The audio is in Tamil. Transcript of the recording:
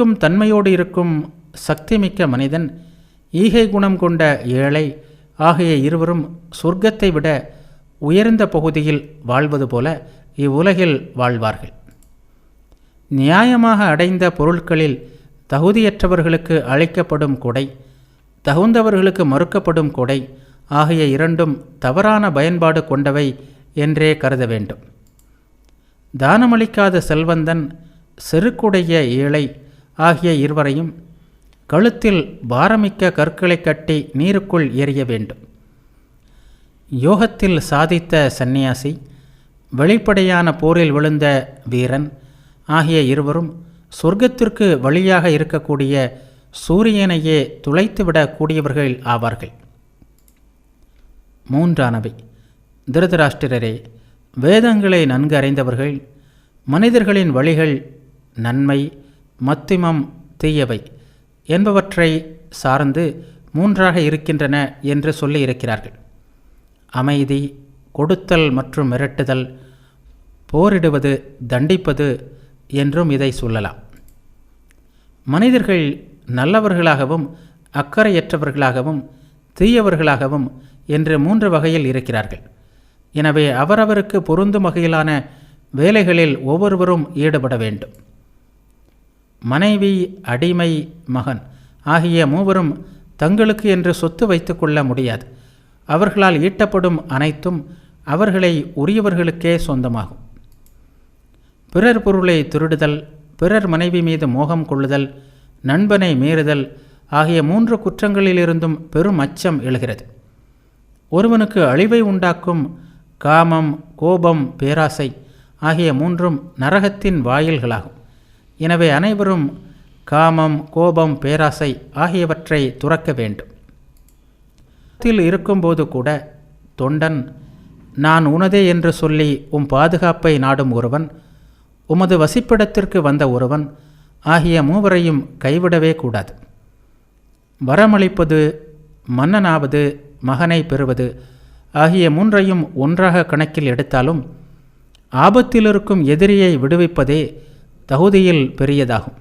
நேசிக்கும் தன்மையோடு இருக்கும் சக்திமிக்க மனிதன் ஈகை குணம் கொண்ட ஏழை ஆகிய இருவரும் சொர்க்கத்தை விட உயர்ந்த பகுதியில் வாழ்வது போல இவ்வுலகில் வாழ்வார்கள். நியாயமாக அடைந்த பொருட்களில் தகுதியற்றவர்களுக்கு அளிக்கப்படும் கொடை, தகுந்தவர்களுக்கு மறுக்கப்படும் கொடை ஆகிய இரண்டும் தவறான பயன்பாடு கொண்டவை என்றே கருத வேண்டும். தானமளிக்காத செல்வந்தன், செருக்குடைய ஏழை ஆகிய இருவரையும் கழுத்தில் பாரமிக்க கற்களை கட்டி நீருக்குள் எறிய வேண்டும். யோகத்தில் சாதித்த சந்நியாசி, வெளிப்படையான போரில் விழுந்த வீரன் ஆகிய இருவரும் சொர்க்கத்திற்கு வழியாக இருக்கக்கூடிய சூரியனையே துளைத்துவிடக் கூடியவர்கள் ஆவார்கள். மூன்றானவை. திருதராஷ்டிரரே, வேதங்களை நன்கு அறிந்தவர்கள் மனிதர்களின் வழிகள் நன்மை, மத்திமம், தீயவை என்பவற்றை சார்ந்து மூன்றாக இருக்கின்றன என்று சொல்லி இருக்கிறார்கள். அமைதி, கொடுத்தல் மற்றும் மிரட்டுதல், போரிடுவது, தண்டிப்பது என்றும் இதை சொல்லலாம். மனிதர்கள் நல்லவர்களாகவும் அக்கறையற்றவர்களாகவும் தீயவர்களாகவும் என்று மூன்று வகையில் இருக்கிறார்கள். எனவே அவரவருக்கு பொருந்தும் வகையிலான வேலைகளில் ஒவ்வொருவரும் ஈடுபட வேண்டும். மனைவி, அடிமை, மகன் ஆகிய மூவரும் தங்களுக்கு என்று சொத்து வைத்து கொள்ள முடியாது. அவர்களால் ஈட்டப்படும் அனைத்தும் அவர்களை உரியவர்களுக்கே சொந்தமாகும். பிறர் பொருளை திருடுதல், பிறர் மனைவி மீது மோகம் கொள்ளுதல், நண்பனை மீறுதல் ஆகிய மூன்று குற்றங்களிலிருந்தும் பெரும் அச்சம் எழுகிறது. ஒருவனுக்கு அழிவை உண்டாக்கும் காமம், கோபம், பேராசை ஆகிய மூன்றும் நரகத்தின் வாயில்களாகும். எனவே அனைவரும் காமம், கோபம், பேராசை ஆகியவற்றை துறக்க வேண்டும். இருக்கும்போது கூட தொண்டன், நான் உனதே என்று சொல்லி பாதுகாப்பை நாடும் ஒருவன், உமது வசிப்பிடத்திற்கு வந்த ஒருவன் ஆகிய மூவரையும் கைவிடவே கூடாது. வரமளிப்பது, மன்னனாவது, மகனை பெறுவது ஆகிய மூன்றையும் ஒன்றாக கணக்கில் எடுத்தாலும் ஆபத்தில் இருக்கும் எதிரியை விடுவிப்பதே தகுதியில் பெரியதாகும்.